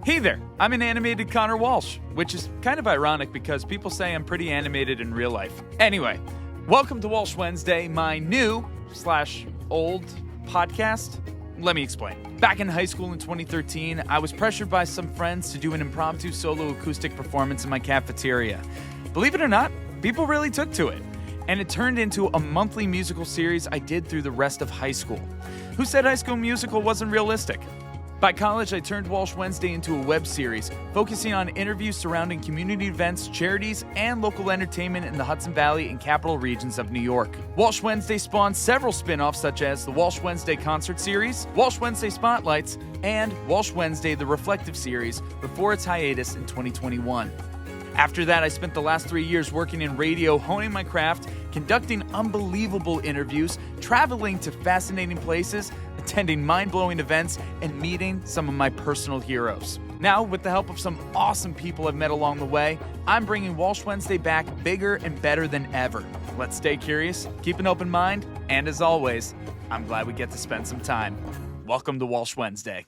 Hey there, I'm an animated Connor Walsh, which is kind of ironic because people say I'm pretty animated in real life. Anyway, welcome to Walsh Wednesday, my new/old podcast. Let me explain. Back in high school in 2013, I was pressured by some friends to do an impromptu solo acoustic performance in my cafeteria. Believe it or not, people really took to it. And it turned into a monthly musical series I did through the rest of high school. Who said High School Musical wasn't realistic? By college, I turned Walsh Wednesday into a web series, focusing on interviews surrounding community events, charities, and local entertainment in the Hudson Valley and Capital Regions of New York. Walsh Wednesday spawned several spin-offs such as the Walsh Wednesday Concert Series, Walsh Wednesday Spotlights, and Walsh Wednesday The Reflective Series before its hiatus in 2021. After that, I spent the last 3 years working in radio, honing my craft, conducting unbelievable interviews, traveling to fascinating places, attending mind-blowing events, and meeting some of my personal heroes. Now, with the help of some awesome people I've met along the way, I'm bringing Walsh Wednesday back bigger and better than ever. Let's stay curious, keep an open mind, and as always, I'm glad we get to spend some time. Welcome to Walsh Wednesday.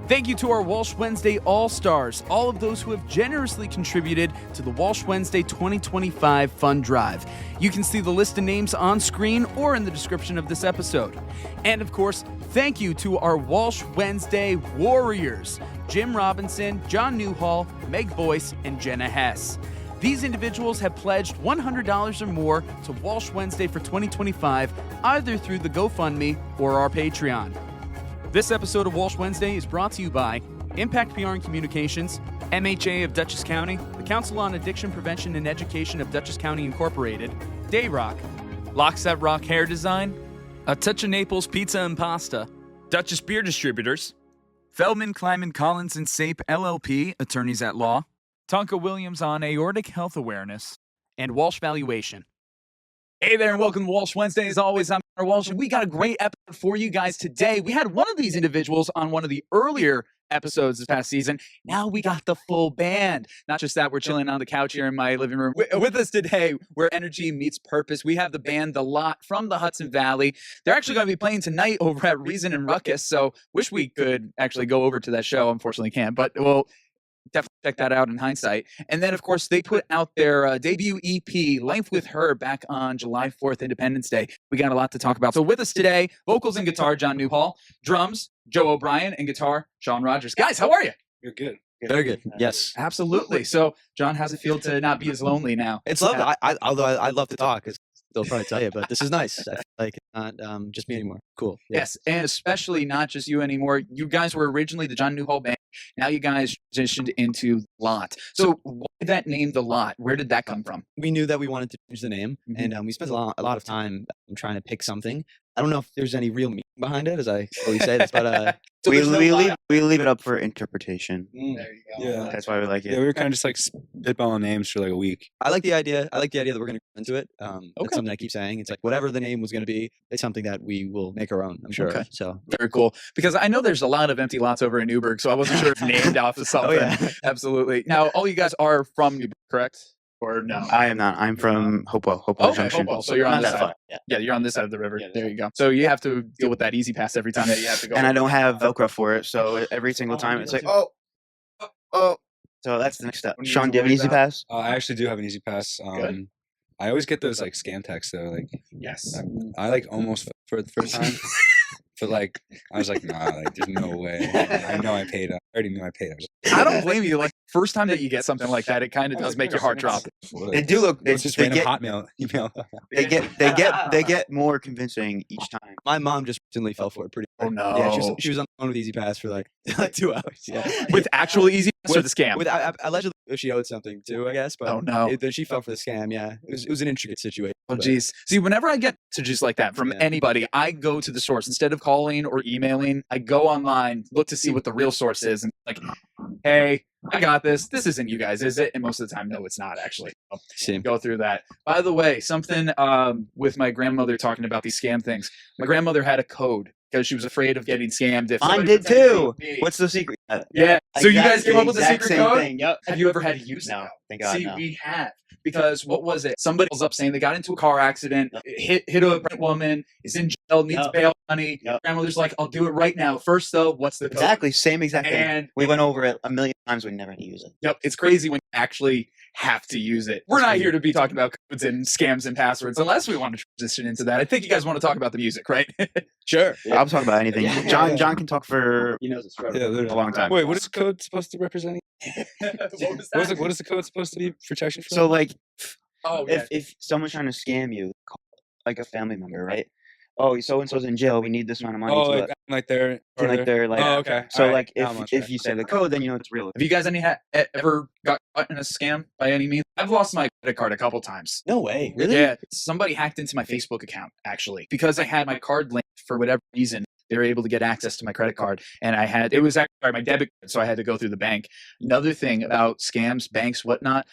Thank you to our Walsh Wednesday All-Stars, all of those who have generously contributed to the Walsh Wednesday 2025 Fund Drive. You can see the list of names on screen or in the description of this episode. And of course, thank you to our Walsh Wednesday Warriors, Jim Robinson, John Newhall, Meg BOYCE, and JENNA HESS. These individuals have pledged $100 or more to Walsh Wednesday for 2025, either through the GoFundMe or our Patreon. This episode of Walsh Wednesday is brought to you by Impact PR and Communications, MHA of Dutchess County, the Council on Addiction Prevention and Education of Dutchess County Incorporated, Dayrock, Lockset Rock Hair Design, A Touch of Naples Pizza and Pasta, Dutchess Beer Distributors, Feldman, Kleiman, Collins and Sape LLP, Attorneys at Law, Tonka Williams on Aortic Health Awareness, and Walsh Valuation. Hey there and welcome to Walsh Wednesday. As always, I'm Connor Walsh, and we got a great episode for you guys today. We had one of these individuals on one of the earlier episodes this past season. Now we got the full band. Not just that, we're chilling on the couch here in my living room. With us today, where energy meets purpose, we have the band The Lot from the Hudson Valley. They're actually going to be playing tonight over at Reason and Ruckus, so wish we could actually go over to that show. Unfortunately can't, but we'll definitely check that out in hindsight. And then, of course, they put out their debut EP, Life with Her, back on July 4th, Independence Day. We got a lot to talk about. So with us today, vocals and guitar, John Newhall, drums, Joe O'Brien, and guitar, Sean Rogers. Guys, how are you? You're good. Very good. Yes, absolutely. So, John, how's it feel to not be as lonely now? It's lovely. Although I love to talk, as they'll probably tell you, but this is nice. I feel like it's not just me anymore. Cool. Yeah. Yes, and especially not just you anymore. You guys were originally the John Newhall Band. Now you guys transitioned into Lot. So why that name, The Lot? Where did that come from? We knew that we wanted to change the name, and we spent a lot of time trying to pick something. I don't know if there's any real meaning behind it, as I always say this, but so we leave it up for interpretation. There you go. Yeah, that's why we like it. Yeah, we were kind of just like spitballing names for like a week. I like the idea. I like the idea that we're going to go into it. That's something I keep saying. It's like whatever the name was going to be, it's something that we will make our own, I'm sure. Okay. So very cool. Because I know there's a lot of empty lots over in Newburgh, so I wasn't sure if named off of something. Oh, yeah. Absolutely. Now, all you guys are from Newburgh, correct? Or no? I am not. I'm from Hopewell Junction. Hopewell. So you're on Not this that side. far. Yeah, you're on this side of the river. Yeah, There you go. So you have to deal with that easy pass every time that you have to go. And I don't have Velcro for it, so every single time it's like, oh. So that's the next step. Sean, do you have an easy pass? I actually do have an easy pass. Good. I always get those like scam texts though. Like, yes, I like almost for the first time. But like, I was like, nah, like, there's no way. I know I paid. I already knew I paid. I don't blame you. Like, first time that you get something like that, it kind of does make your heart drop. They do look. It's just random Hotmail email. They get more convincing each time. my mom just recently fell for it pretty Oh hard. no. Yeah, she was on the phone with Easy Pass for like 2 hours. Yeah. With actual easy pass or the scam? With allegedly she owed something too, I guess. But Oh, no. then she fell for the scam. Yeah, it was an intricate situation. Oh, but- geez. See, whenever I get messages like that from Yeah. anybody, I go to the source. Instead of calling or emailing, I go online, look to see what the real source is, and like, hey, I got this. This isn't you guys, is it? And most of the time, no, it's not actually. So Same. go through that. By the way, something with my grandmother talking about these scam things. My grandmother had a code because she was afraid of getting scammed. If Mine somebody did pretended to too. be me. What's the secret? Yeah. So you guys came up with the exact secret same code? thing. Yep. Have you ever had to use it? No, though? thank God. See, no. we have. Because what was it? Somebody was up saying they got into a car accident, Yep. hit a pregnant woman, is in jail, needs Yep. bail money. Yep. Grandmother's like, I'll do it right now. First, though, what's the code? Exactly, same exact thing. And We went over it a million times. We never had to use it. yep, it's crazy when you actually have to use it. We're That's not crazy. here to be talking about codes and scams and passwords unless we want to transition into that. I think you guys want to talk about the music, right? Sure. I'll talk about anything. Yeah. John can talk for He knows it's forever. Yeah, literally. a long time. Wait, what is the code supposed to represent? What was that? What is the code supposed to be protection for? So like, Oh, yeah. if someone's trying to scam you, call, like a family member, right? Oh, so and so's in jail. We need this amount of money. oh, to like they're and like they're like. oh, okay. So Alright, like now I'm on if track. you say the code, then you know it's real. Have you guys ever got caught in a scam by any means? I've lost my credit card a couple times. No way. Really? Yeah, somebody hacked into my Facebook account actually because I had my card linked for whatever reason. They were able to get access to my credit card, and it was actually my debit card, so I had to go through the bank. Another thing about scams, banks, whatnot.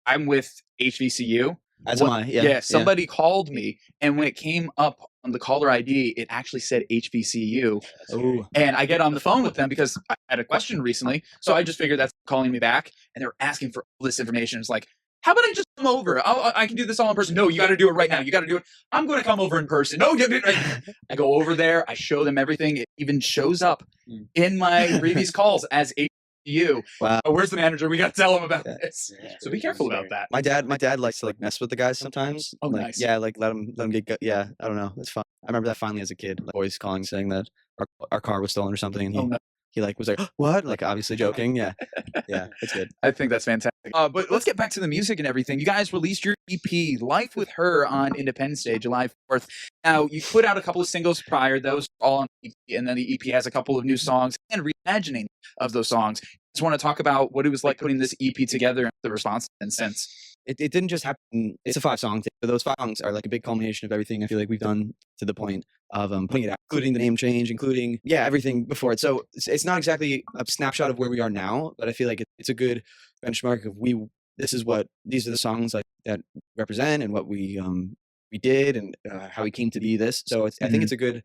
I'm with HVCU. That's What- my yeah. Somebody called me, and when it came up on the caller ID, it actually said HVCU. Ooh. And I get on the phone with them because I had a question recently. So I just figured that's calling me back. And they're asking for all this information. It's like, how about I just come over? I can do this all in person. No, you got to do it right now. You got to do it. I'm going to come over in person. No, I go over there. I show them everything. It even shows up in my previous calls as HVCU. Wow. Oh, where's the manager? We got to tell him about Yeah. this. So be careful about that. My dad likes to like mess with the guys sometimes. Oh, like, nice. Yeah, like let him get. Yeah, I don't know. It's fun. I remember that finally as a kid, like, boys calling saying that our car was stolen or something, and Oh, no. he like was like, what? Like obviously joking. Yeah, yeah, it's good. I think that's fantastic. But let's get back to the music and everything. You guys released your EP, Life with Her, on Independence Day, July 4th. Now, you put out a couple of singles prior, those all on the EP, and then the EP has a couple of new songs and reimagining of those songs. Just want to talk about what it was like putting this EP together and the response and since. It didn't just happen. It's a 5-song thing. But those 5 songs are like a big culmination of everything I feel like we've done to the point of putting it out, including the name change, including everything before it. So it's not exactly a snapshot of where we are now, but I feel like it's a good benchmark of these are the songs like that represent and what we did and how we came to be this. So I think it's a good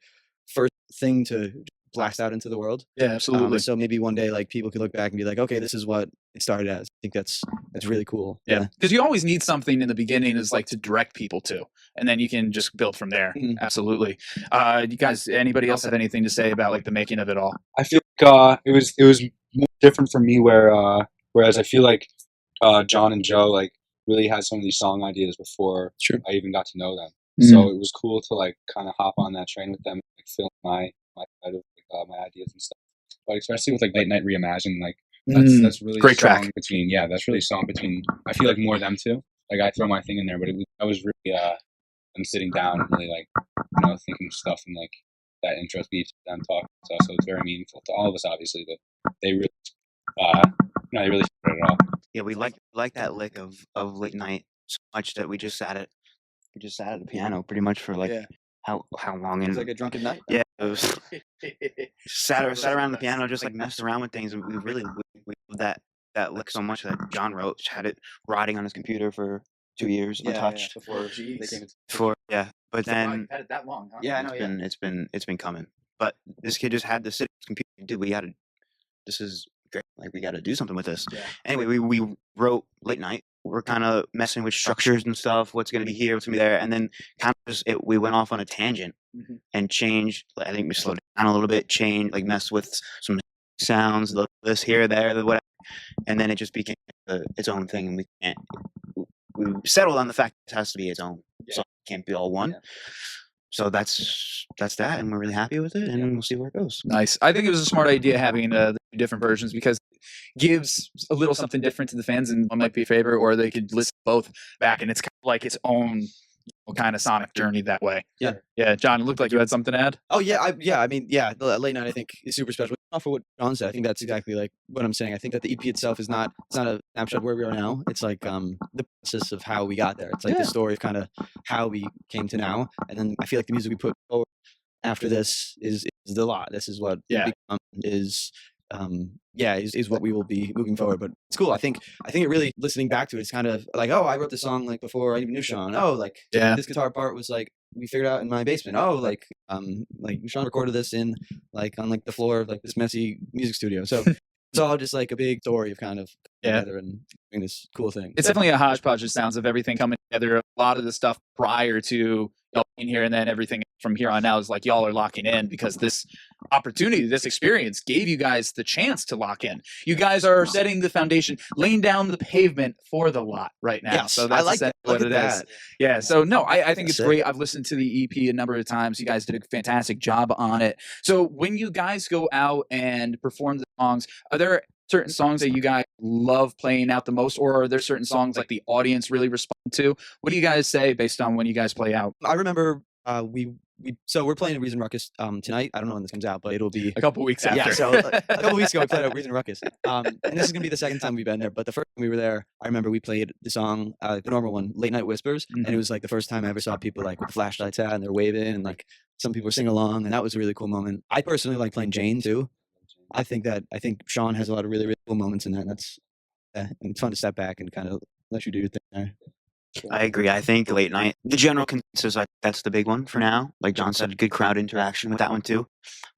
first thing to blast out into the world. Yeah, absolutely. So maybe one day like people could look back and be like, okay, this is what it started as. I think that's really cool. Yeah, because you always need something in the beginning is like to direct people to, and then you can just build from there. Mhm. Absolutely. You guys, anybody else have anything to say about like the making of it all? I feel like it was more different for me whereas I feel like John and Joe like really had some of these song ideas before I even got to know them. So it was cool to like kind of hop on that train with them, and, like film my side of my ideas and stuff. But especially with like Late Night Reimagined, like that's really Great a song track. between that's really a song between I feel like more them two. Like I throw my thing in there, but I was really them sitting down and really like thinking of stuff and like that intro speech them talking stuff. So it's very meaningful to all of us obviously, but they really they really figured it out. Yeah, we like that lick of Late Night so much that we just sat at the piano pretty much for like how long? It's And like a drunken night. yeah, it was sat around the piano, just like messed around with things, and we really we loved that lick so much that John wrote, had it rotting on his computer for 2 years untouched. Before they came into But then had it that long, huh? Yeah, I know. it's been coming. But this kid just had to sit at his computer. Dude, this is great. Like we got to do something with this. Yeah. Anyway, we wrote Late Night. We're kind of messing with structures and stuff. What's going to be here? What's going to be there? And then kind of we went off on a tangent and changed. I think we slowed it down a little bit. Messed with some sounds, this here, there, whatever. And then it just became its own thing. And we settled on the fact it has to be its own. So it can't be all one. Yeah. So that's that, and we're really happy with it, and we'll see where it goes. Nice. I think it was a smart idea having the different versions because it gives a little something different to the fans, and one might be a favorite, or they could listen both back, and it's kind of like its own kind of sonic journey that way. Yeah. Yeah. John, it looked like you had something to add. Oh yeah, I mean, the Late Night I think is super special. Off of what John said, I think that's exactly like what I'm saying. I think that the EP itself it's not a snapshot of where we are now. It's like the process of how we got there. It's like the story of kind of how we came to now. And then I feel like the music we put forward after this is the lot. This is what is what we will be moving forward. But it's cool. I think it really listening back to it, it's kind of like, oh, I wrote the song like before I even knew Sean. Oh, like this guitar part was like we figured out in my basement. Oh, like Sean recorded this in like on like the floor of like this messy music studio. So it's all just like a big story of kind of Yeah. together and doing this cool thing. It's definitely a hodgepodge of sounds of everything coming together. A lot of the stuff prior to y'all being here, and then everything from here on out is like y'all are locking in because this opportunity, this experience gave you guys the chance to lock in. You guys are setting the foundation, laying down the pavement for the lot right now. Yes, So I that's like that. essentially what Look it at is. that. Yeah. So no, I think it's That's it. great. I've listened to the EP a number of times. You guys did a fantastic job on it. So when you guys go out and perform the songs, are there certain songs that you guys love playing out the most, or are there certain songs like the audience really respond to? What do you guys say based on when you guys play out? I remember so we're playing at Reason Ruckus tonight. I don't know when this comes out, but it'll be A couple weeks after. yeah. So a couple weeks ago we played at Reason Ruckus, and this is gonna be the second time we've been there. But the first time we were there, I remember we played the song, the normal one, Late Night Whispers, and it was like the first time I ever saw people like with flashlights out and they're waving, and like some people were singing along, and that was a really cool moment. I personally like playing Jane too. I think Sean has a lot of really, really cool moments in that. And that's and it's fun to step back and kind of let you do your thing there. I agree. I think late night, the general consensus, that's the big one for now. Like John said, good crowd interaction with that one too.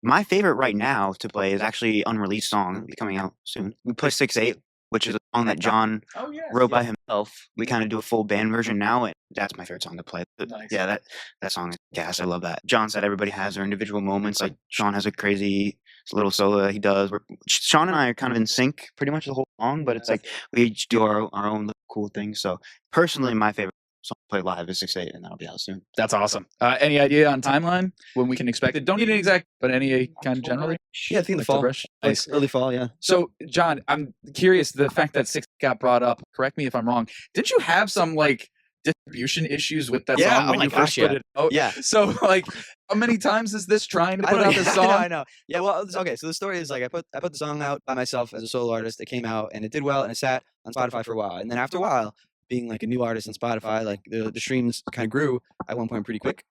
My favorite right now to play is actually unreleased song. It'll be coming out soon. We play 6/8, which is a song that John wrote by himself. We kind of do a full band version now, and that's my favorite song to play. But Nice. yeah, that song is gas. I love that. John said everybody has their individual moments. Like Sean has a crazy little solo that he does. Sean and I are kind of in sync pretty much the whole song, but it's like we each do our own little cool things. So personally, my favorite song to play live is 6/8, and that'll be out soon. That's awesome. Any idea on timeline when we can expect it? Don't need an exact, but any kind of generally. Yeah, I think in the Like fall. rush? Like Nice. early fall, yeah. So, John, I'm curious. The fact that 6 got brought up. Correct me if I'm wrong. Did you have some like distribution issues with that Yeah, song oh when my you gosh, first put yeah. it out? Yeah. So, like, how many times is this trying to put out this song? I know. Yeah, well, okay. So the story is like I put the song out by myself as a solo artist. It came out and it did well, and it sat on Spotify for a while. And then after a while, being like a new artist on Spotify, like the streams kind of grew at one point pretty quick.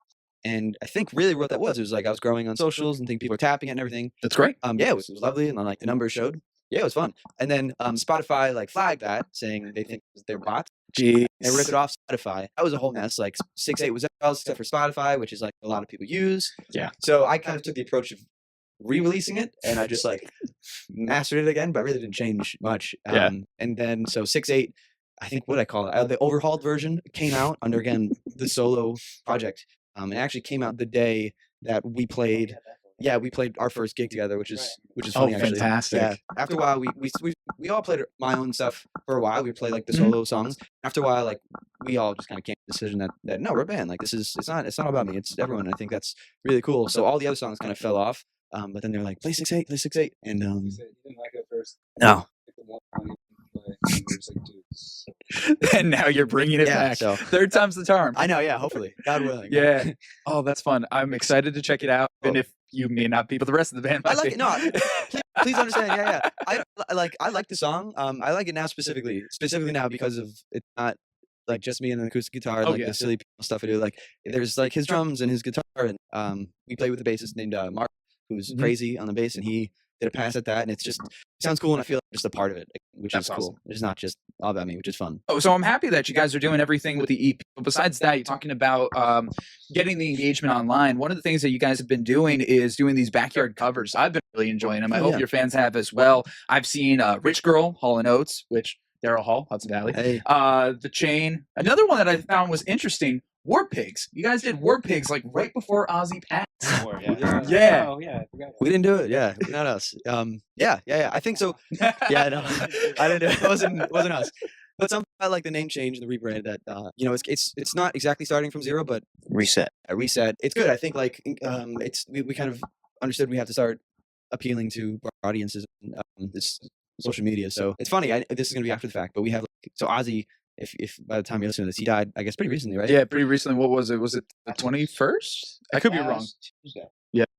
And I think really what that was, it was like I was growing on socials and think people were tapping it and everything. That's great. Yeah, it was lovely, and then like the numbers showed. Yeah, it was fun. And then Spotify like flagged that, saying they think they're bots. Jeez. They ripped it off Spotify. That was a whole mess. Like 6/8 was out except for Spotify, which is like a lot of people use. Yeah. So I kind of took the approach of re-releasing it, and I just like mastered it again, but I really didn't change much. Yeah. And then so 6/8, I think what I call it, the overhauled version came out under again the solo project. It actually came out the day that we played. Yeah, we played our first gig together, which is funny. Actually. fantastic. Yeah. After a while, we all played my own stuff for a while. We played like the solo songs. After a while, like we all just kind of came to the decision that no, we're a band. Like it's not about me. It's everyone. I think that's really cool. So all the other songs kind of fell off. But then they were like, play 6/8, play 6/8, and You didn't like it at first. no. And now you're bringing it Yeah, back. so- Third time's the charm. I know. Yeah, hopefully, God willing. Yeah. Oh, that's fun. I'm excited to check it out, even if you may not be, but the rest of the band I might like be. it. No, please understand. Yeah. I like the song. I like it now specifically now because of it's not like just me and an acoustic guitar, and Oh, like yeah. the silly stuff I do. Like there's like his drums and his guitar, and we play with a bassist named Mark, who's Mhm. crazy on the bass, and he did a pass at that, and it sounds cool, and I feel like just a part of it, which That's is cool. awesome. It's not just all about me, which is fun. Oh, so I'm happy that you guys are doing everything with the EP. But besides that, you're talking about getting the engagement online. One of the things that you guys have been doing is doing these backyard covers. I've been really enjoying them. I Oh, hope yeah. your fans have as well. I've seen Rich Girl, Hall & Oates, which Daryl Hall, Hudson Valley. Hey, The Chain. Another one that I found was interesting, War Pigs. You guys did War Pigs like right before Ozzy passed. Yeah. Oh, yeah. I forgot. we didn't do it. Yeah, not us. Yeah. I think so. Yeah, no, I didn't do it. It wasn't us. But something about like the name change and the rebrand that it's not exactly starting from zero, but Reset. a reset. It's good. I think like we kind of understood we have to start appealing to our audiences and this social media. So it's funny. This is gonna be after the fact, but we have so Ozzy. If by the time you're listening to this, he died, I guess, pretty recently, right? Yeah, pretty recently. What was it? Was it the 21st? I could be wrong. Tuesday.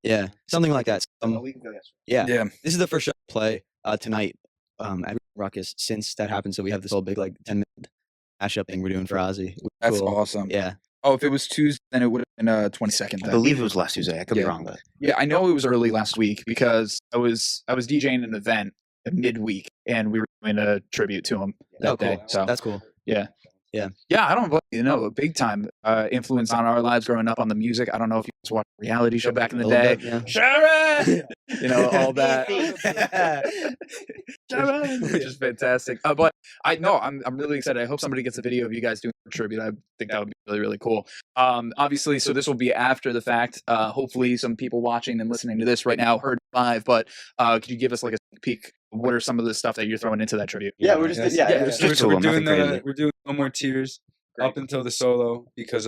Yeah, something like that. A week ago yesterday. Yeah. Yeah. This is the first show to play tonight at Ruckus since that happened. So we have this whole big like 10-minute mashup thing we're doing for Ozzy. That's Cool. awesome. Yeah. Oh, if it was Tuesday, then it would have been 22nd. I Then. believe it was last Tuesday. I could Yeah. be wrong, but Yeah, I know it was early last week because I was DJing an event midweek and we were doing a tribute to him that Oh, cool. day. So That's cool. yeah. Yeah, I don't blame you. A big time influence on our lives growing up on the music. I don't know if you guys watched a reality show back in the day. Sharon! All that. Sharon! Which is fantastic. But I know I'm really excited. I hope somebody gets a video of you guys doing a tribute. I think that would be really, really cool. Obviously, so this will be after the fact. Hopefully some people watching and listening to this right now heard live, but could you give us like a sneak peek? What are some of the stuff that you're throwing into that tribute? We're doing No More Tears up until the solo because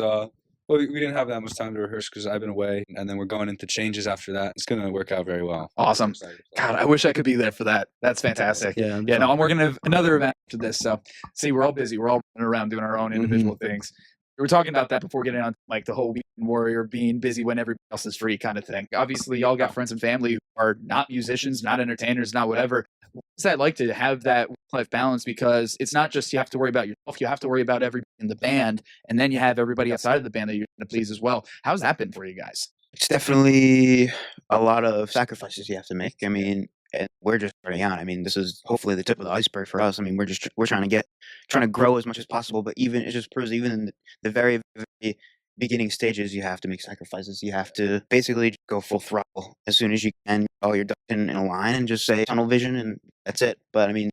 we didn't have that much time to rehearse because I've been away, and then we're going into changes after that. It's gonna work out very well. Awesome. God, I wish I could be there for that. That's fantastic. Yeah. No, I'm working on another event after this. So see, we're all busy. We're all running around doing our own individual things. We were talking about that before getting on like the whole weekend warrior being busy when everybody else is free kind of thing. Obviously, y'all got friends and family who are not musicians, not entertainers, not whatever. What's that like to have that work-life balance? Because it's not just you have to worry about yourself, you have to worry about everybody in the band, and then you have everybody outside of the band that you're going to please as well. How's that been for you guys? It's definitely a lot of sacrifices you have to make. I mean, and we're just starting out. I mean, this is hopefully the tip of the iceberg for us. I mean, we're trying to grow as much as possible, but it just proves even in the very, very beginning stages, you have to make sacrifices. You have to basically go full throttle as soon as you can. All your ducks in a line and just say tunnel vision, and that's it. But I mean,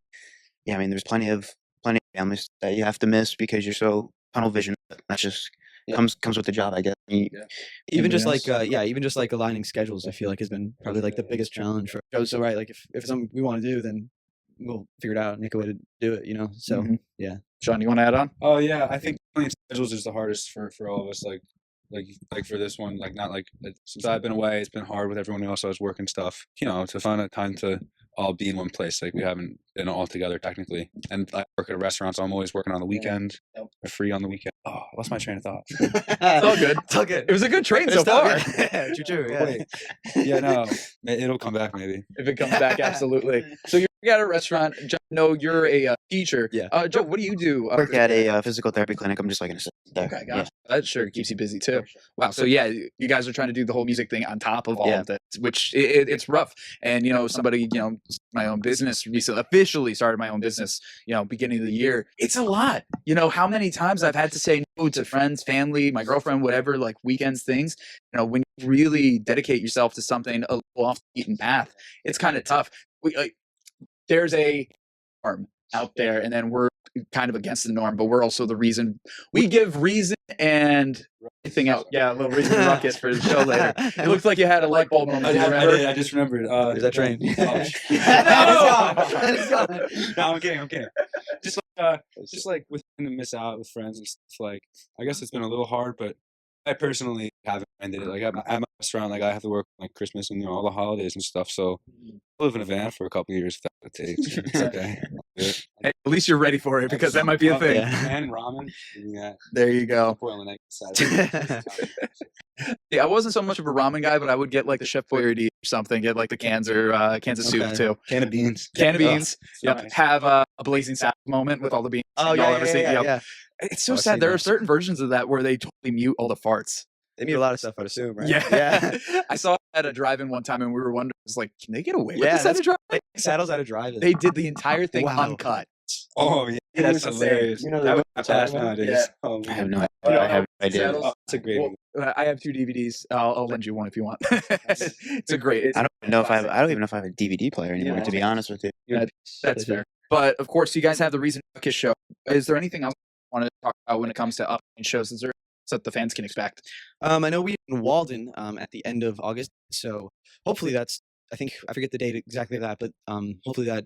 there's plenty of families that you have to miss because you're so tunnel vision. That's just comes with the job, I guess. Even just like aligning schedules, I feel like has been probably like the biggest challenge for shows. So right, like if it's something we want to do, then we'll figure it out and make a way to do it. So yeah. Sean, you want to add on? Oh yeah, I think schedules is the hardest for all of us. Like for this one, not like since I've been away, it's been hard with everyone else. I was working stuff, to find a time to all be in one place. Like we haven't been all together technically. And I work at a restaurant, so I'm always working on the weekend. We're free on the weekend. Oh, I lost my train of thought. It's all good. It's all good. It was a good train so far. True. Yeah. Wait. Yeah, no, it'll come back maybe. If it comes back, absolutely. So you're at a restaurant. John, no, you're a teacher. Yeah. Joe, what do you do? I work at a physical therapy clinic. I'm just like an assistant there. Okay, gotcha. That sure keeps you busy too. Wow. So yeah, you guys are trying to do the whole music thing on top of all of that, which it's rough. And somebody my own business recently, officially started my own business. Beginning of the year. It's a lot. How many times I've had to say no to friends, family, my girlfriend, whatever, like weekends things. When you really dedicate yourself to something a little off the beaten path, it's kind of tough. There's a norm out there, and then we're kind of against the norm, but we're also the reason. We give reason and everything else. Yeah, a little reason ruckus for the show later. It looks like you had a light bulb moment. I just remembered. There's that train. No, I'm kidding. Just like with to miss out with friends and stuff. Like I guess it's been a little hard, but I personally haven't minded it. Like at my restaurant, like I have to work like Christmas and all the holidays and stuff. So I live in a van for a couple of years if that's what it takes. It's okay. Hey, at least you're ready for it because that might be a thing. And ramen. Yeah. There you go. Saturday. Yeah, I wasn't so much of a ramen guy, but I would get like the Chef Boyardee or something. Get like the cans of soup too. Can of beans. Yep. Nice. Have a blazing salad moment with all the beans. Oh yeah. It's so sad. There are certain versions of that where they totally mute all the farts. They mute a lot of stuff, I'd assume, right? Yeah. I saw it at a drive-in one time, and we were wondering, can they get away with this at a drive-in? Saddles at a drive-in. They did the entire thing uncut. Oh yeah, that's hilarious. That would pass nowadays. Yeah. Oh, I have no idea. I have no idea. It's a great movie. I have 2 DVDs. I'll lend you one if you want. It's a great. I don't even know if I have a DVD player anymore. To be honest with you, that's fair. But of course, you guys have the Reason Kiss show. Is there anything else you want to talk about when it comes to upcoming shows? Is there so that the fans can expect? I know we're in Walden at the end of August, so hopefully that's. I forget the date exactly of that, but hopefully that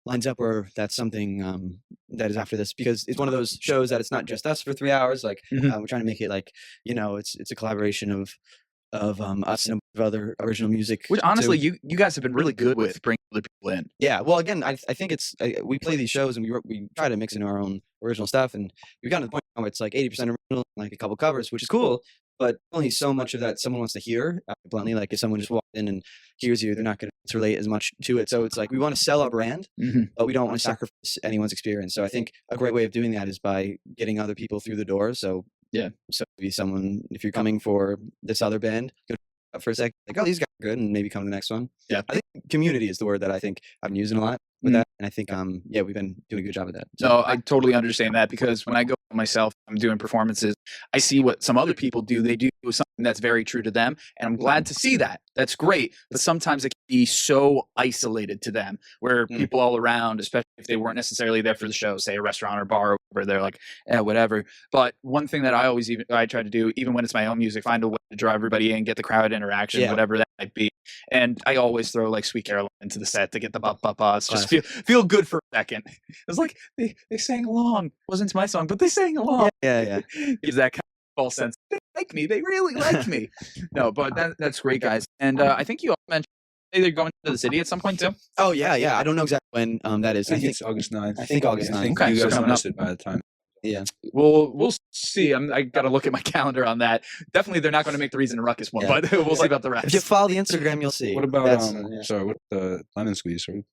lines up where that's something that is after this, because it's one of those shows that it's not just us for 3 hours. Like we're trying to make it like it's a collaboration of us and other original music. Which honestly, you guys have been really good with bringing other people in. Yeah, well, again, I think it's we play these shows and we try to mix into our own original stuff, and we've gotten to the point where it's like 80% original, like a couple covers, which is cool. But only so much of that someone wants to hear. Bluntly, like if someone just walked in and hears you, they're not going to relate as much to it. So it's like we want to sell our brand, but we don't want to sacrifice anyone's experience. So I think a great way of doing that is by getting other people through the door. So yeah, so maybe someone, if you're coming for this other band, go for a second, like, oh, these guys are good, and maybe come to the next one. Yeah, I think community is the word that I think I'm using a lot. with that. And I think, yeah, we've been doing a good job of that. So I totally understand that, because when I go myself, I'm doing performances, I see what some other people do. They do something that's very true to them, and I'm glad to see that. That's great. But sometimes it can be so isolated to them, where people all around, especially if they weren't necessarily there for the show, say a restaurant or bar, where they're like, whatever. But one thing that I try to do, even when it's my own music, find a way to draw everybody in, get the crowd interaction, whatever that might be. And I always throw like Sweet Caroline into the set to get the ba-ba-bas. Just feel good for a second. It's like they sang along. It wasn't my song, but they sang along. Yeah. Gives that kind of false sense. They like me. They really like me. No, but that's great, guys. And I think you all mentioned they're going to the city at some point too. Oh yeah. I don't know exactly when that is. I think it's August 9th. I think August 9th. I think Okay, you so guys coming missed it by the time. Yeah. We'll see. I got to look at my calendar on that. Definitely, they're not going to make the Reason Ruckus one, but we'll see about the rest. If you follow the Instagram, you'll see. What about sorry, what the lemon squeeze? Did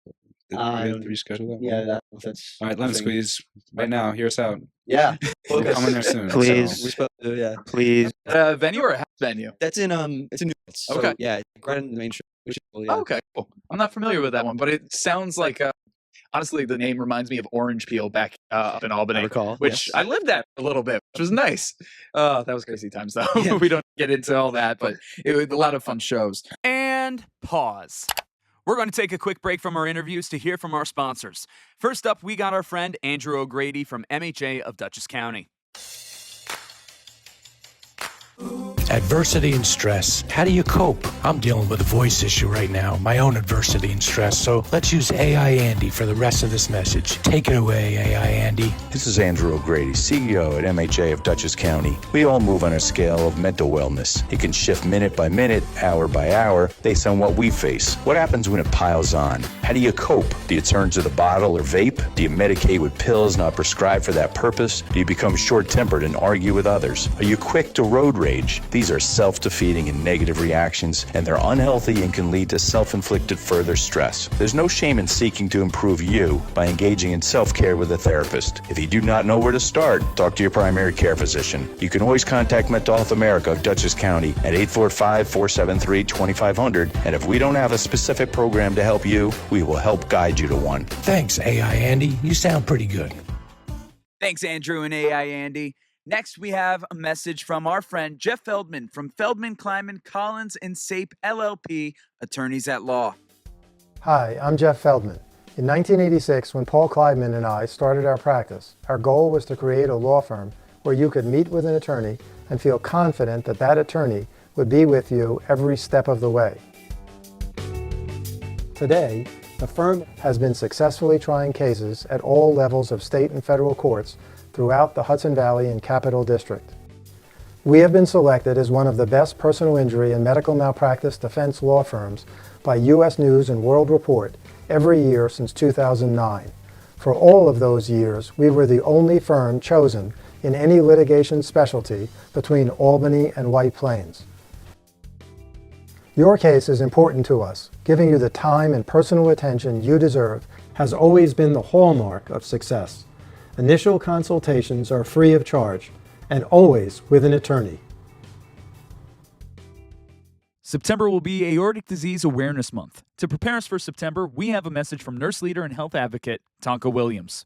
we reschedule that? Yeah, that's all right. Lemon squeeze. Right now, hear us out. Yeah, we'll come in there soon. Please. So. We're supposed to, yeah. Please. Venue or a venue? That's in it's in Naples. So, okay. Yeah, right in the main street. Which is cool, yeah. Okay, cool. I'm not familiar with that one, but it sounds like honestly, the name reminds me of Orange Peel back up in Albany, which I lived at a little bit, which was nice. That was crazy times, though. Yeah. We don't get into all that, but it was a lot of fun shows. And pause. We're going to take a quick break from our interviews to hear from our sponsors. First up, we got our friend Andrew O'Grady from MHA of Dutchess County. Adversity and stress. How do you cope? I'm dealing with a voice issue right now, my own adversity and stress, so let's use AI Andy for the rest of this message. Take it away, AI Andy. This is Andrew O'Grady, CEO at MHA of Dutchess County. We all move on a scale of mental wellness. It can shift minute by minute, hour by hour, based on what we face. What happens when it piles on? How do you cope? Do you turn to the bottle or vape? Do you medicate with pills not prescribed for that purpose? Do you become short-tempered and argue with others? Are you quick to road rage? These are self-defeating and negative reactions, and they're unhealthy and can lead to self-inflicted further stress. There's no shame in seeking to improve you by engaging in self-care with a therapist. If you do not know where to start, talk to your primary care physician. You can always contact Mental Health America of Dutchess County at 845-473-2500, and if we don't have a specific program to help you, we will help guide you to one. Thanks, AI Andy. You sound pretty good. Thanks, Andrew and AI Andy. Next, we have a message from our friend Jeff Feldman from Feldman, Kleiman, Collins, and Sape LLP, attorneys at law. Hi, I'm Jeff Feldman. In 1986, when Paul Kleiman and I started our practice, our goal was to create a law firm where you could meet with an attorney and feel confident that that attorney would be with you every step of the way. Today, the firm has been successfully trying cases at all levels of state and federal courts throughout the Hudson Valley and Capital District. We have been selected as one of the best personal injury and medical malpractice defense law firms by U.S. News and World Report every year since 2009. For all of those years, we were the only firm chosen in any litigation specialty between Albany and White Plains. Your case is important to us. Giving you the time and personal attention you deserve has always been the hallmark of success. Initial consultations are free of charge and always with an attorney. September will be Aortic Disease Awareness Month. To prepare us for September, we have a message from nurse leader and health advocate, Tonka Williams.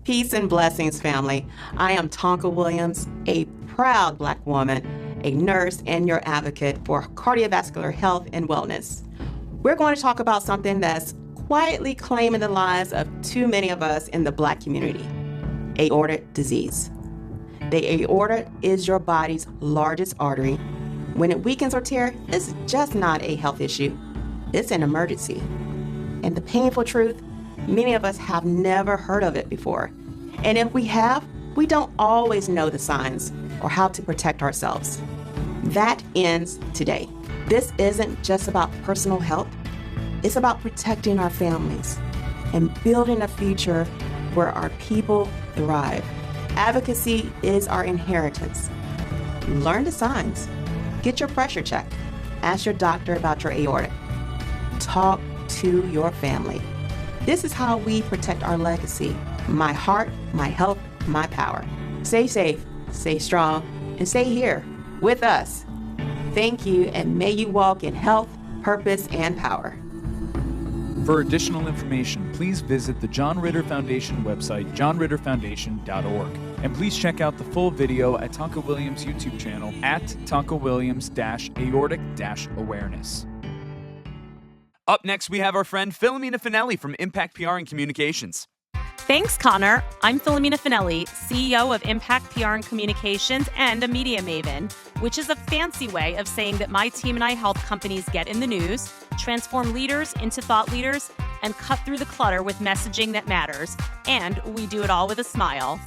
Peace and blessings, family. I am Tonka Williams, a proud Black woman, a nurse, and your advocate for cardiovascular health and wellness. We're going to talk about something that's quietly claiming the lives of too many of us in the Black community: aortic disease. The aorta is your body's largest artery. When it weakens or tears, it's just not a health issue. It's an emergency. And the painful truth, many of us have never heard of it before. And if we have, we don't always know the signs or how to protect ourselves. That ends today. This isn't just about personal health. It's about protecting our families and building a future where our people thrive. Advocacy is our inheritance. Learn the signs. Get your pressure checked. Ask your doctor about your aorta. Talk to your family. This is how we protect our legacy. My heart, my health, my power. Stay safe, stay strong, and stay here with us. Thank you, and may you walk in health, purpose, and power. For additional information, please visit the John Ritter Foundation website, johnritterfoundation.org. And please check out the full video at Tonka Williams' YouTube channel at Tonka Williams-Aortic-Awareness. Up next, we have our friend Philomena Finelli from Impact PR and Communications. Thanks, Connor. I'm Philomena Finelli, CEO of Impact PR and Communications and a media maven, which is a fancy way of saying that my team and I help companies get in the news, transform leaders into thought leaders, and cut through the clutter with messaging that matters. And we do it all with a smile.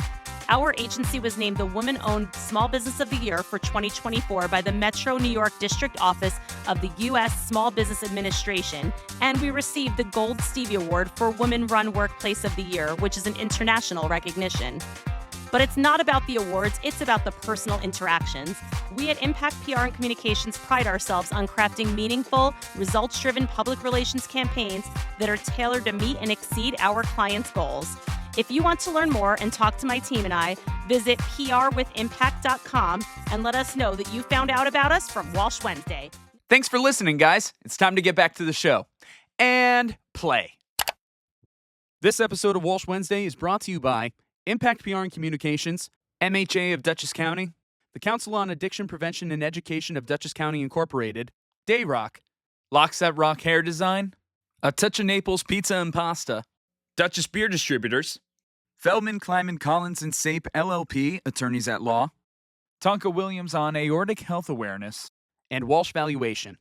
Our agency was named the Woman-Owned Small Business of the Year for 2024 by the Metro New York District Office of the U.S. Small Business Administration, and we received the Gold Stevie Award for Women-Run Workplace of the Year, which is an international recognition. But it's not about the awards, it's about the personal interactions. We at Impact PR and Communications pride ourselves on crafting meaningful, results-driven public relations campaigns that are tailored to meet and exceed our clients' goals. If you want to learn more and talk to my team and I, visit prwithimpact.com and let us know that you found out about us from Walsh Wednesday. Thanks for listening, guys. It's time to get back to the show. And play. This episode of Walsh Wednesday is brought to you by Impact PR and Communications, MHA of Dutchess County, the Council on Addiction Prevention and Education of Dutchess County Incorporated, Dayrock, Lockset Rock Hair Design, A Touch of Naples Pizza and Pasta, Dutchess Beer Distributors, Feldman, Kleiman, Collins, and Sape, LLP, attorneys at law, Tonka Williams on Aortic Health Awareness, and Walsh Valuation.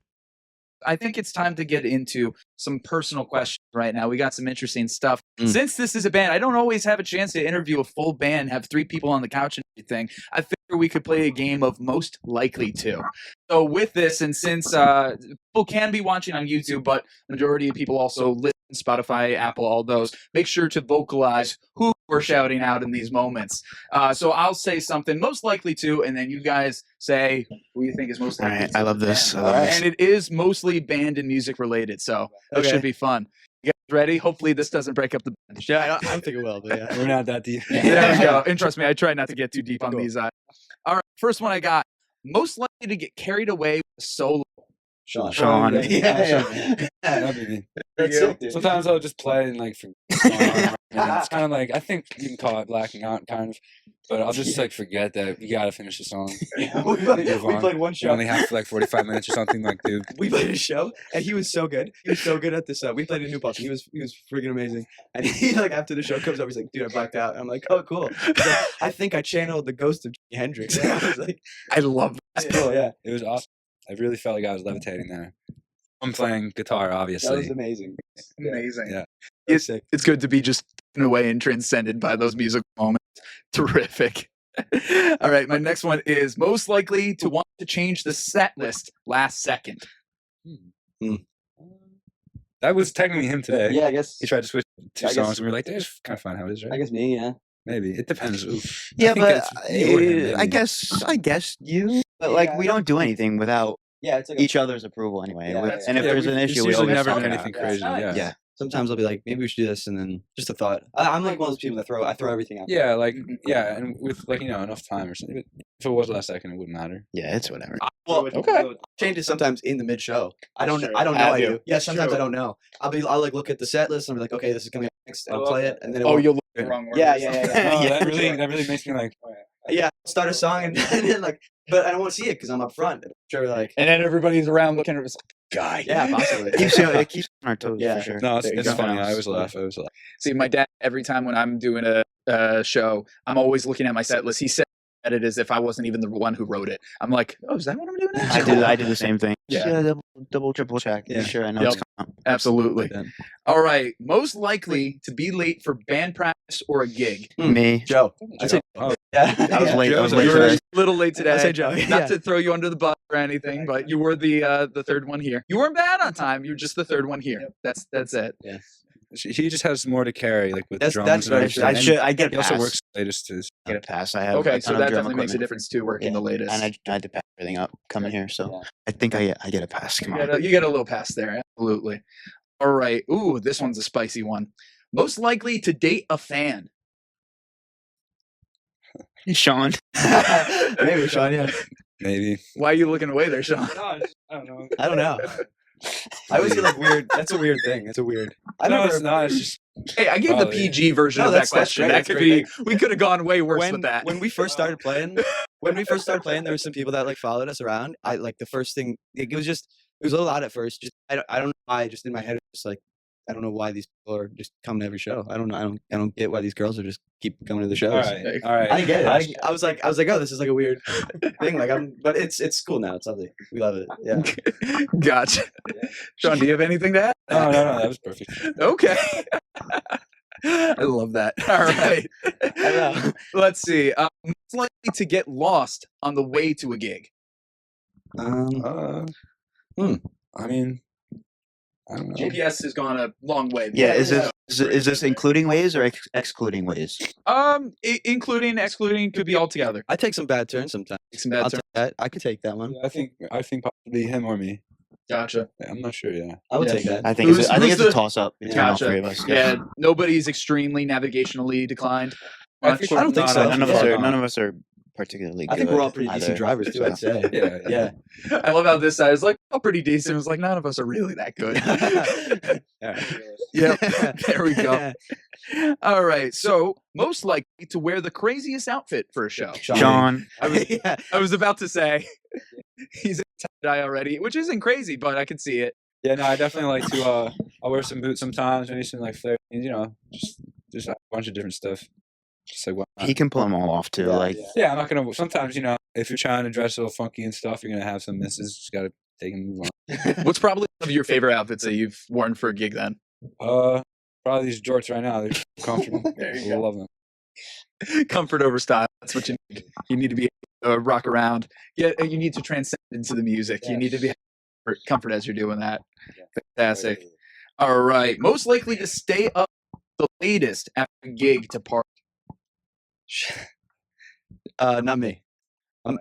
I think it's time to get into some personal questions right now. We got some interesting stuff. Since this is a band, I don't always have a chance to interview a full band, have 3 people on the couch and everything. I figure we could play a game of most likely to. So with this, and since people can be watching on YouTube, but majority of people also listen Spotify, Apple, all those, make sure to vocalize who we're shouting out in these moments. So I'll say something most likely to, and then you guys say who you think is most likely. All right, to. I love this. And it is mostly band and music related, so that should be fun. You guys ready? Hopefully this doesn't break up the band. Yeah, I don't think it will, but yeah. We're not that deep. There we go. And trust me, I try not to get too deep on these. All right, first one I got. Most likely to get carried away with a solo. Sean. That'd be me. Sometimes I'll just play and like forget. It's kind of like, I think you can call it blacking out, kind of. But I'll just like forget that you gotta finish the song. we played one show. You only have like 45 minutes or something, like, dude. We played a show, and he was so good. He was so good at this. We played in New Paltz. He was freaking amazing. And he like after the show comes up, he's like, "Dude, I blacked out." And I'm like, "Oh, cool." Like, I think I channeled the ghost of Jimi Hendrix. And I was like, I love "That's cool." Yeah, It was awesome. I really felt like I was levitating there. I'm playing guitar, obviously. that was amazing. amazing. Yeah. It's good to be just taken away and transcended by those musical moments. Terrific. All right, my next one is most likely to want to change the set list last second. That was technically him today. Yeah, I guess. He tried to switch 2 I guess- songs, and we were like, "That's kind of fun how it is, right?" I guess me. Yeah. Maybe it depends. Yeah, I think but it's you or him, I maybe. guess you. But Yeah, like, we don't do anything without Yeah, it's like each other's approval anyway. Yeah, yeah. And if Yeah, there's an it's issue, we usually always never talk been about anything it. crazy. Yeah. Sometimes I'll be like, maybe we should do this, and then just a thought. I'm like one of those people that I throw everything out. Yeah, like and with like enough time or something. If it was last second, it wouldn't matter. Yeah, it's whatever. Well, Okay. Change it sometimes in the mid show. I don't know. Have I you? do. Yeah, sometimes Sure. I don't know. I'll like look at the set list and I'll be like, okay, this is coming up next, and I'll play it, and then it Oh, won't- you'll look at the wrong word. Yeah. No, that really makes me like. Yeah, start a song and then like, but I don't want to see it because I'm up front. I'm sure, like, And then everybody's around looking at us like, guy. yeah, possibly. It keeps on our toes Yeah. for sure. No, it's, There you it's go. funny. I always laugh. See, my dad, every time when I'm doing a show, I'm always looking at my set list. He said it as if I wasn't even the one who wrote it. I'm like, oh, is that what I'm doing now? I did the same thing. Yeah. Just, double, triple check. Yeah. Make sure I know Yep. it's coming up. Absolutely. Yeah. All right. Most likely to be late for band practice or a gig. Me. Joe. I'd say, yeah. I was late. I was Joe, late You were today. a little late today. I'd say Joe. Not Yeah. to throw you under the bus or anything, but you were the third one here. You weren't bad on time. You're just the third one here. That's it. He just has more to carry, like with the That's drums. very and true. everything. I get He a also pass. works latest to. Get a pass. I have Okay, a so ton that of drum definitely makes a equipment. difference too, working the latest. And I had to pack everything up coming here, so I think I get a pass. Come on. You get a little pass there. Absolutely. All right. Ooh, this one's a spicy one. Most likely to date a fan. Sean. Maybe Sean. Yeah. Maybe. Why are you looking away there, Sean? I don't know. I don't know. I always get like weird. That's a weird thing. It's a weird. I No, remember. it's not. It's just Hey, I gave the Probably. PG version No, of that that's question. great, That that's could great. be. We could have gone way worse when, with that. when we first started playing, there were some people that like followed us around. I like the first thing. It was a little odd at first. Just I don't know why. Just in my head, just like I don't know why these people are just coming to every show. I don't know. I don't get why these girls are just keep coming to the shows. all right. All right. I didn't get it. I was like, oh, this is like a weird thing. Like but it's cool now. It's lovely. We love it. Yeah. Gotcha. Sean, do you have anything to add? No, that was perfect. Okay. I love that. All right. know. Let's see. Most likely to get lost on the way to a gig. I mean, I don't know. GPS has gone a long way. Yeah, is this including ways or excluding ways? Including, excluding, could be all together. I take some bad turns sometimes. Take some bad I'll turns. take that. I could take that one. I think possibly him or me. Gotcha. Yeah, I'm not sure. Yeah. I would Yeah. take that. I think Who's it's the- a toss up between all Gotcha. three of us. Yeah, nobody's extremely navigationally declined. I Much. don't think so. None of us are particularly. I think good we're all pretty decent either. drivers too. I'd say. Yeah. Yeah. I love how this side is like, oh, pretty decent. It was like, none of us are really that good. Yeah, there we go. All right. So, most likely to wear the craziest outfit for a show. Sean. I was about to say, he's a tie already, which isn't crazy, but I can see it. Yeah. No, I definitely like to. I'll wear some boots sometimes. Maybe some like flare. You know, just a bunch of different stuff. Just like what. He can pull them all off too. Like Yeah, I'm not gonna. Sometimes, you know, if you're trying to dress a little funky and stuff, you're gonna have some misses. Just gotta take and move on. What's probably one of your favorite outfits that you've worn for a gig then? Probably these jorts right now. They're comfortable. There you I go. love them. Comfort over style. That's what you need. You need to be able to rock around. Yeah, you need to transcend into the music. You need to be comfort as you're doing that. Fantastic. All right. Most likely to stay up the latest after a gig to party. Not me. I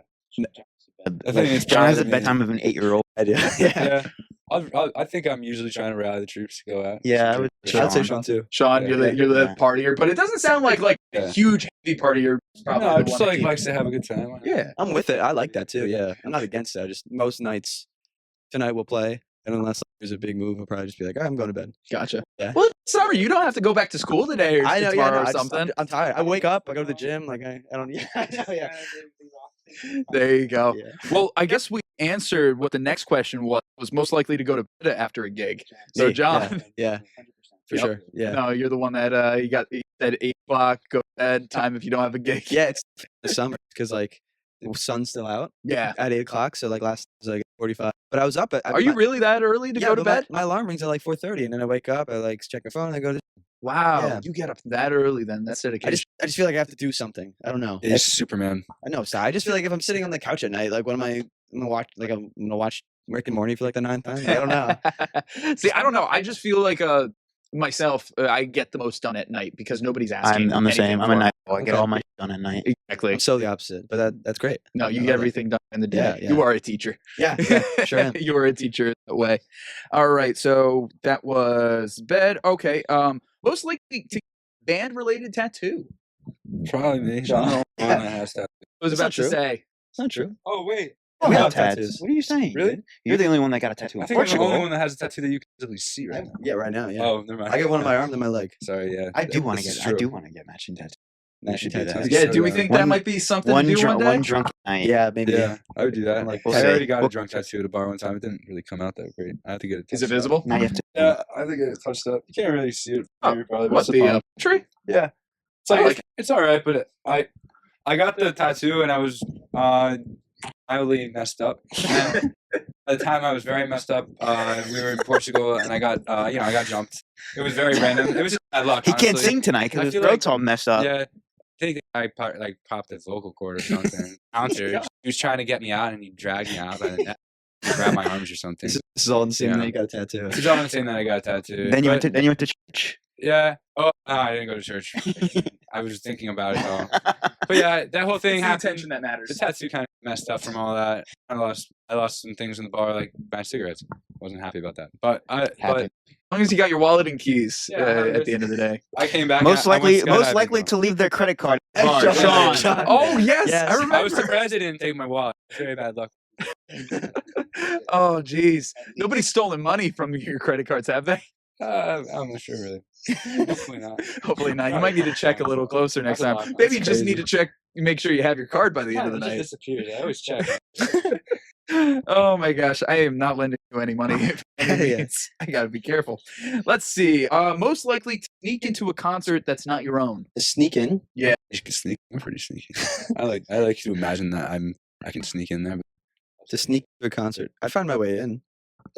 think it's John has a probably me. bedtime of an 8-year-old. I do. Yeah. I think I'm usually trying to rally the troops to go out. Yeah, I would. I'd say Sean too. Sean, Yeah, you're the yeah. partier, but it doesn't sound like a Yeah. huge heavy partier. Probably No, the just one like keep- likes to have a good time. Why not? Yeah. I'm with it. I like that too. Yeah. I'm not against it. I just most nights tonight we'll play. And unless there's a big move, I'll probably just be like, all right, I'm going to bed. Gotcha. Yeah. Well, it's summer. You don't have to go back to school today or I know, tomorrow yeah, no, or I just- something. I'm tired. I wake up, I go to the gym, like I don't. Yeah, I know, yeah. There you go. Yeah. Well, I guess we answered what the next question was most likely to go to bed after a gig. So, Me, John, Yeah, for Yep. sure. Yeah. no, you're the one that you said 8 o'clock, go to bed time if you don't have a gig. Yeah, it's the summer because like the sun's still out Yeah. at 8 o'clock. So like last was like 45. But I was up at. Are you really that early to yeah, go to but bed? My alarm rings at like 4:30, and then I wake up. I like check my phone. And I go to. Wow. Yeah. You get up that early then. That's dedication. I just feel like I have to do something. I don't know. He's Superman. I know. So I just feel like if I'm sitting on the couch at night, like what am I? I'm gonna watch Rick and Morty for like the 9th time. I don't know. See, I don't know. I just feel like myself, I get the most done at night because nobody's asking. I'm the anything same. I'm for a me. night owl. I get Okay. all my shit done at night. Exactly. I'm so the opposite, but that's great. No, you I get love it. everything done in the day. Yeah, You yeah. are a teacher. Yeah, sure am. You are a teacher that way. All right. So that was bed. Okay. Most likely to band related tattoo. Probably me. John. I'm the only one that has that. I was That's about not to true. say. It's not true. Oh wait. I We have have tats. tattoos. What are you saying? Really? dude? You're the only one that got a tattoo I in think I'm the Portugal. only one that has a tattoo that you can easily see right now. Yeah, right now. Yeah. Oh, never mind. I get one on my arm, then my leg. Sorry, yeah. I do want to This get. is I true. do want to get matching tattoos. Matching should do that. tattoos. Yeah. So Do we do I. think that One- might be something to do one day? One drunk night. Yeah, maybe. Yeah, I would do that. Like, we'll I see. already got a We'll- drunk tattoo at a bar one time. It didn't really come out that great. I had to get it. Is it touched up. visible? Now you have to. Yeah, I think it touched up. You can't really see it. Oh, Here, probably, but What it's a the bump. tree? Yeah, it's like it's all right, but I got the tattoo and I was mildly messed up. And at the time, I was very messed up. We were in Portugal, and I got I got jumped. It was very random. It was just bad luck. He can't honestly. sing tonight I because his feel throat's like- all messed up. Yeah, I think I popped his vocal cord or something. Bouncer, he was trying to get me out, and he dragged me out by the neck. He grabbed my arms or something. This is all in the same Yeah. night you got a tattoo. He's all saying that I got a tattoo. Then you but- went to church. Yeah. Oh, no, I didn't go to church. I was thinking about it though. But yeah, that whole thing It's the happened. attention that matters. The tattoo kind of messed up from all that. I lost some things in the bar, like my cigarettes. Wasn't happy about that. But Happened. As long as you got your wallet and keys Yeah, at the end of the day. I came back. Most I went likely skydiving, to leave their credit card. though. Sean. Oh yes, Yes. I remember. I was surprised they didn't take my wallet. Very bad luck. Oh geez, nobody's stolen money from your credit cards, have they? I'm not sure really. Hopefully not. Hopefully not. You might need to check a little closer next That's a time. lot. Maybe you That's just need crazy. to check, make sure you have your card by the end of the It night. just disappears. I always check. Oh my gosh, I am not lending you any money. If any Yeah. means. I gotta be careful. Let's see. Most likely to sneak into a concert that's not your own. Sneak in. You can sneak. I'm pretty sneaky. I like to imagine that I can sneak in there. To sneak to a concert. I find my way in.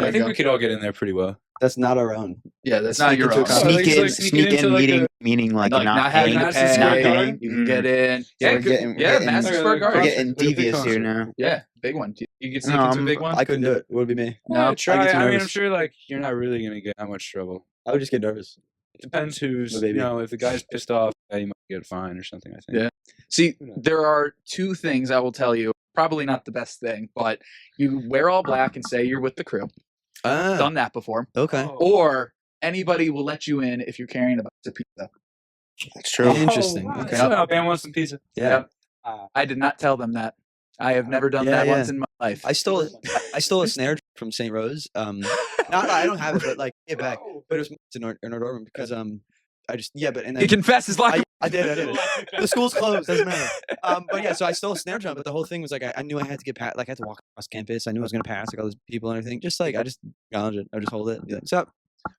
I think we could all get in there pretty well. That's not our own. Yeah, that's Sneak not your into a own. concert. Sneak like in, sneaking sneak into in, like meaning meaning like Like not having to Madison pay, Square not Garden? you can get in. So Yeah, we're getting- yeah, getting- Madison Square We're Garden. We're getting Like a big devious here concert. now. Yeah, big one. You can sneak No, into a big one. I couldn't do it. It would be me. No, Try. I get too I mean, I'm nervous. sure like you're not really gonna get that much trouble. I would just get nervous. It depends who's. My baby. If the guy's pissed off, you might get a fine or something. I think. Yeah. See, Who knows? there are two things I will tell you. Probably not the best thing, but you wear all black and say you're with the crew. Ah, Done that before. okay. Or anybody will let you in if you're carrying a box of pizza. That's true. Interesting. Oh, Okay. wow. Bam wants some pizza. Yeah. I did not tell them that. I have never done Yeah, that yeah. once in my life. I stole a snare drum from St. Rose. I don't have it, but like get back. But it was in our dorm because I just but and He then confesses like I did. The school's closed. Doesn't matter. But yeah, so I stole a snare drum. But the whole thing was like I knew I had to get past. Like I had to walk across campus. I knew I was gonna pass like all those people and everything. Just like I just acknowledge it. I just hold it. And be like, what's up?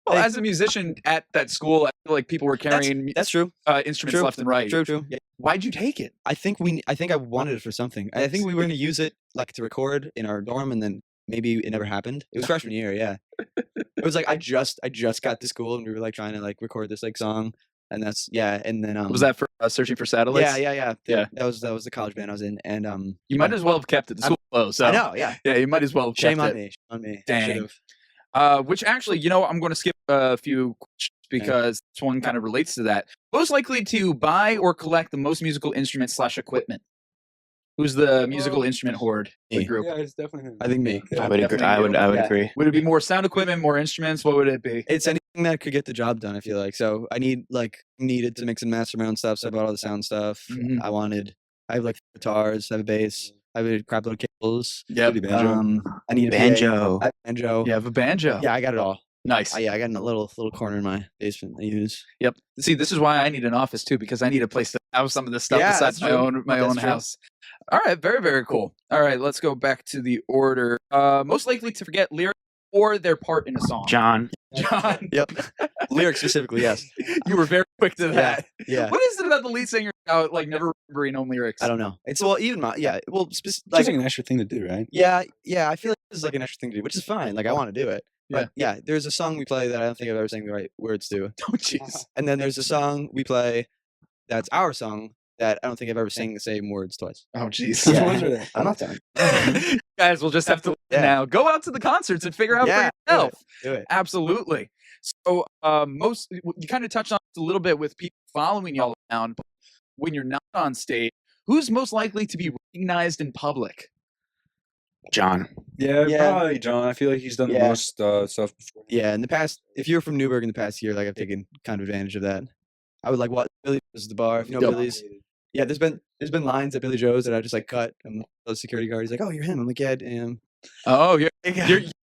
well, Hey. as a musician at that school, I feel like people were carrying That's true. instruments True. left and right. True. Yeah. Why'd you take it? I think I wanted it for something. I think we were gonna use it like to record in our dorm, and then maybe it never happened. It was freshman year. Yeah. It was like I just got to school and we were like trying to like record this like song, and that's and then Was that for searching for satellites? Yeah. Yeah. That was the college band I was in, and You might as well have kept it. The school closed. So. I know. Yeah. Yeah, you might as well have Shame kept on it. me. Shame on me. Dang. Should've. Which actually, I'm going to skip a few questions because this one kind of relates to that. Most likely to buy or collect the most musical instruments / equipment. Who's the musical instrument hoard in the Me. group? Yeah, it's definitely him. I think me. I would agree. I would Yeah. agree. Would it be more sound equipment, more instruments? What would it be? It's anything that could get the job done. I feel like so. I needed to mix and master my own stuff. So I bought all the sound stuff. Mhm. I have like guitars. I have a bass. I have a crap load of cables. Yep. Pretty banjo. I need a PA, Banjo. I have a banjo. You have a banjo. Yeah, I got it all. Nice. I got in a little corner in my basement I use. Yep. See, this is why I need an office too, because I need a place to house some of this stuff Yeah, besides that's my true. own That's own true. house. All right, very, very cool. All right, let's go back to the order. Most likely to forget lyrics or their part in a song. John. John, Yep. Lyrics specifically, yes. you were very quick to that. Yeah. What is it about the lead singer about like never remembering own lyrics? I don't know. It's even my It's like just like an extra thing to do, right? yeah. I feel like this is like an extra thing to do, which is fine. Like I want to do it. But yeah, there's a song we play that I don't think I've ever sang the right words to. Oh, jeez. And then there's a song we play that's our song that I don't think I've ever sang the same words twice. Oh, jeez. Yeah. Which ones are they? I'm not done. You guys will just have to Yeah. now go out to the concerts and figure out Yeah, for yourself. Do it. Absolutely. So, you kind of touched on this a little bit with people following y'all around. But when you're not on stage, who's most likely to be recognized in public? John. Yeah. Probably John. I feel like he's done the Yeah. most stuff before. Yeah, in the past, if you're from Newburgh in the past year, like I've taken kind of advantage of that. I would like what Billy Joe's is the bar. If you know Yep. Billy's. Yeah, there's been lines at Billy Joe's that I just like cut, and the security guard he's like, "Oh, you're him." I'm like, "Yeah, I am." Oh, you're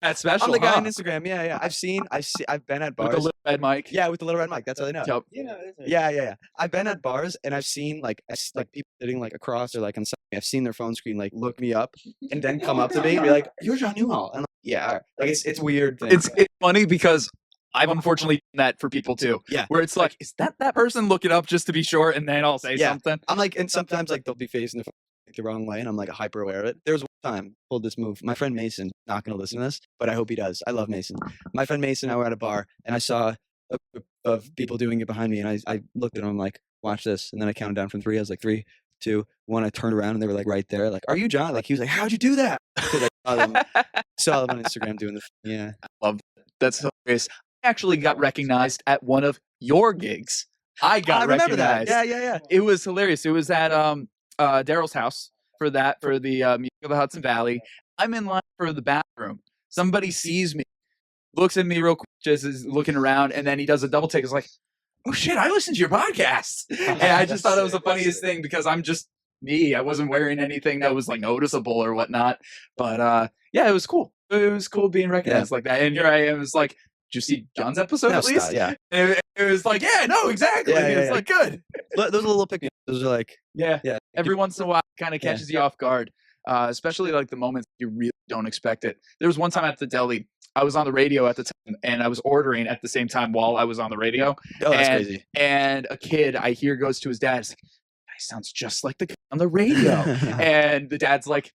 that special. I'm the guy huh? on Instagram. Yeah. I've been at With bars. the little red mic. Yeah, with the little red mic. That's how they know. Yep. Yeah. I've been at bars and I've seen like people sitting like across or like on something. I've seen their phone screen like look me up and then come up to me and be like, "You're John Newhall." And I'm like, yeah, all right. Like it's weird. Thing. It's funny because I've unfortunately done that for people too. Yeah. Where it's like, is that person? Look it up just to be sure, and then I'll say Yeah. something. I'm like, and sometimes like they'll be facing the phone like, the wrong way, and I'm like hyper aware of it. There was one time pulled this move. My friend Mason not gonna listen to this, but I hope he does. I love Mason. My friend Mason and I were at a bar, and I saw a group of people doing it behind me, and I looked at him. I'm like, watch this, and then I counted down from 3. I was like 3, 2, 1. I turned around and they were like right there. Like, are you John? Like he was like, how'd you do that? 'Cause I saw them on Instagram doing the yeah. That's hilarious. I actually got recognized at one of your gigs. I got I remember recognized. that. Yeah. It was hilarious. It was at Daryl's house for the Music of the Hudson Valley. I'm in line for the bathroom. Somebody sees me, looks at me real quick, just is looking around, and then he does a double take. It's like, oh shit, I listened to your podcast. And I just thought it was the funniest thing because I'm just me. I wasn't wearing anything that was like noticeable or whatnot. But yeah, it was cool. It was cool being recognized like that. And here I am. It's like, you see John's episode No, at least? yeah. It was like, yeah, no, exactly. Yeah, yeah, It's yeah. like good. Those are little pick. Those are like, Yeah. yeah. Every once in a while, it kind of Yeah. catches you off guard, especially like the moments you really don't expect it. There was one time at the deli, I was on the radio at the time, and I was ordering at the same time while I was on the radio. Oh, that's and, crazy. And a kid I hear goes to his dad, he's like, "Guy sounds just like the guy on the radio." And the dad's like,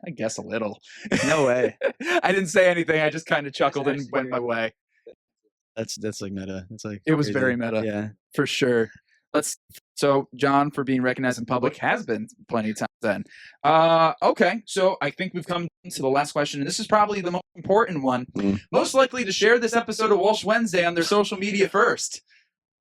I guess a little. No way. I didn't say anything. I just kind of chuckled and went my way. That's like meta. It's like It was crazy. very meta. Yeah. For sure. So John, for being recognized in public, has been plenty of times then. Okay, so I think we've come to the last question, and this is probably the most important one. Most likely to share this episode of Walsh Wednesday on their social media first.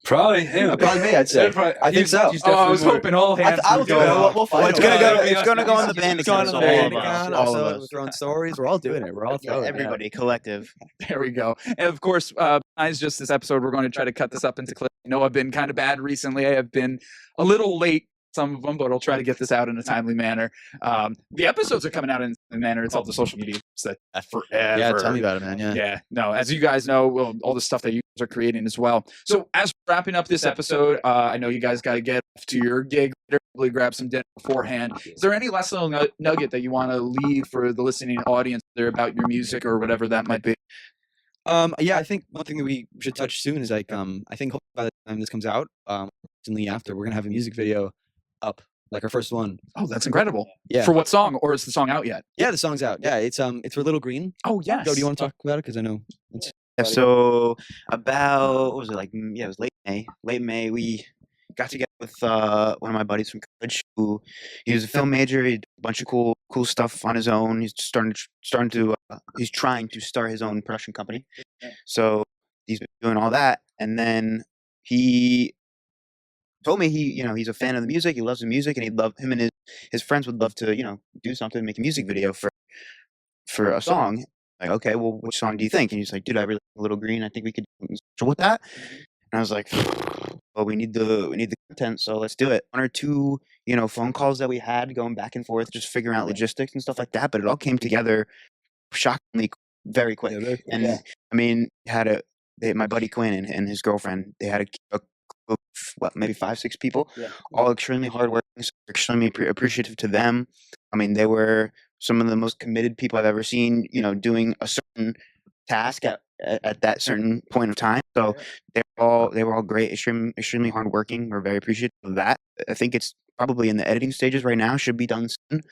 Probably him. Probably me, I'd say. I think so. I was hoping all hands I would will go do it. up. We'll find It's it. gonna go. Yeah, It's gonna go on the band It's going account. on so the all band of us, account. all of Also, us. we're throwing stories. We're all doing it. We're all throwing it. Everybody, collective. There we go. And of course, besides just this episode, we're going to try to cut this up into clips. I know I've been kind of bad recently. I have been a little late, some of them, but I'll try to get this out in a timely manner. The episodes are coming out in a manner. It's all the social media that forever. Yeah, tell me about it, man. Yeah. Yeah, no, as you guys know, well, all the stuff that you guys are creating as well. So as we're wrapping up this episode, I know you guys got to get off to your gig, probably grab some dinner beforehand. Is there any last little nugget that you want to leave for the listening audience there about your music or whatever that might be? Yeah, I think one thing that we should touch soon is like, I think by the time this comes out, recently after, we're gonna have a music video up, like our first one. Oh, that's incredible. Yeah. For what song, or is the song out yet? Yeah, the song's out. Yeah, it's for Little Green. Oh, yes. Joe, do you want to talk about it? Because I know it's Yeah, so about what was it like? Yeah, it was late May. Late May, we got together with one of my buddies from college. He was a film major. He did a bunch of cool stuff on his own. He's he's trying to start his own production company. So he's been doing all that, and then he told me he's a fan of the music. He loves the music, and him and his friends would love to do something, make a music video for a song. Like, okay, well, which song do you think? And he's like, dude, I really like Little Green. I think we could do something special with that. And I was like, well, we need the content, so let's do it. 1 or 2, phone calls that we had going back and forth, just figuring out logistics and stuff like that. But it all came together shockingly very quick. And I mean, my buddy Quinn and his girlfriend, they had a maybe 5-6 people, all extremely hardworking, extremely appreciative to them. I mean, they were some of the most committed people I've ever seen, doing a certain task at that certain point of time. So they were all great, extremely hardworking. We're very appreciative of that. I think it's probably in the editing stages right now, should be done soon.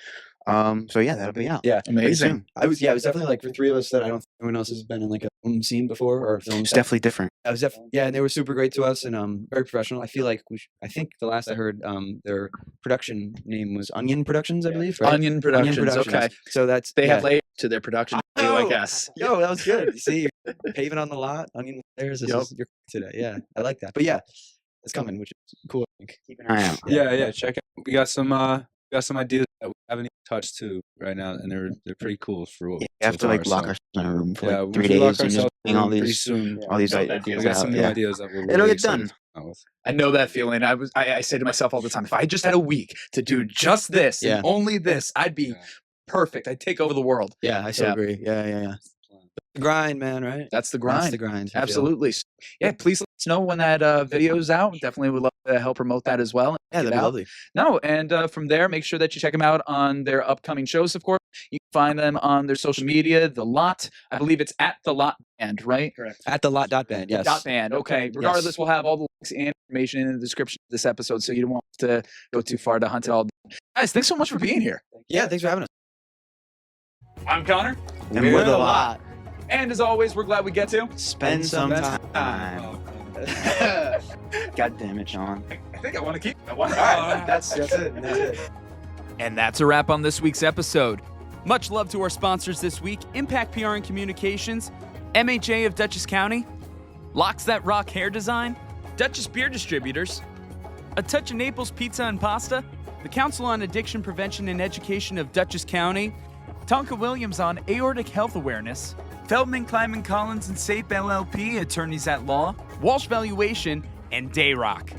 So yeah, that'll be out. Yeah, amazing. It was definitely like for 3 of us that I don't think anyone else has been in like a film scene before or a film. It's definitely different. I was and they were super great to us and very professional. I feel like I think the last I heard, their production name was Onion Productions, I believe. Right? Onion Productions. Okay, so that's they have layers to their production, I guess. Yo, that was good. You see, you're paving on the lot, onion layers. You're today. Yeah, I like that. But yeah, it's coming, which is cool. I think. Keep an eye out. Yeah. Check out. We got some ideas that we haven't even touched too right now, and they're pretty cool for what. Yeah, we have to like lock ourselves in a room for like 3 we lock days and just ourselves bring all pretty these soon. all these We ideas got some out. new Yeah. ideas that we're It'll really get excited done. to come out with. I know that feeling. I say to myself all the time, if I just had a week to do just this and only this, I'd be perfect. I'd take over the world. Yeah, I so agree. Yeah. The grind, man, right? That's the grind. That's the grind. Absolutely. Yeah, please let us know when that video's out. Definitely would love to help promote that as well. Yeah, that'd be lovely. No, and from there, make sure that you check them out on their upcoming shows, of course. You can find them on their social media, The Lot. I believe it's at The Lot Band, right? Correct. At The Lot.band, yes. .band, okay. Regardless, we'll have all the links and information in the description of this episode, so you don't want to go too far to hunt it all down. Guys, thanks so much for being here. Yeah, thanks for having us. I'm Connor. And we're The Lot. And as always, we're glad we get to Spend some time. God damn it, John. I think I want to keep that one. That's it. And that's a wrap on this week's episode. Much love to our sponsors this week: Impact PR and Communications, MHA of Dutchess County, Locks That Rock Hair Design, Dutchess Beer Distributors, A Touch of Naples Pizza and Pasta, the Council on Addiction Prevention and Education of Dutchess County, Tonka Williams on Aortic Health Awareness, Feldman, Kleiman, Collins, and SAPE LLP, Attorneys at Law, Walsh Valuation, and Dayrock.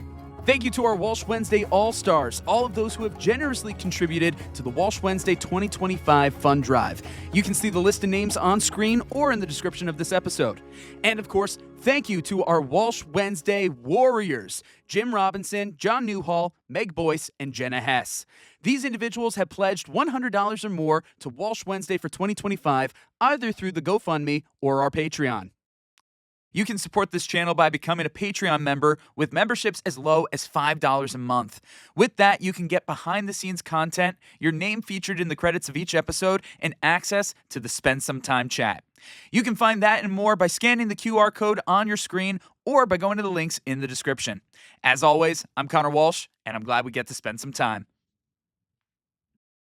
Thank you to our Walsh Wednesday All-Stars, all of those who have generously contributed to the Walsh Wednesday 2025 Fund Drive. You can see the list of names on screen or in the description of this episode. And of course, thank you to our Walsh Wednesday Warriors, Jim Robinson, John Newhall, Meg BOYCE, and Jenna HESS. These individuals have pledged $100 or more to Walsh Wednesday for 2025, either through the GoFundMe or our Patreon. You can support this channel by becoming a Patreon member with memberships as low as $5 a month. With that, you can get behind-the-scenes content, your name featured in the credits of each episode, and access to the Spend Some Time chat. You can find that and more by scanning the QR code on your screen or by going to the links in the description. As always, I'm Connor Walsh, and I'm glad we get to spend some time.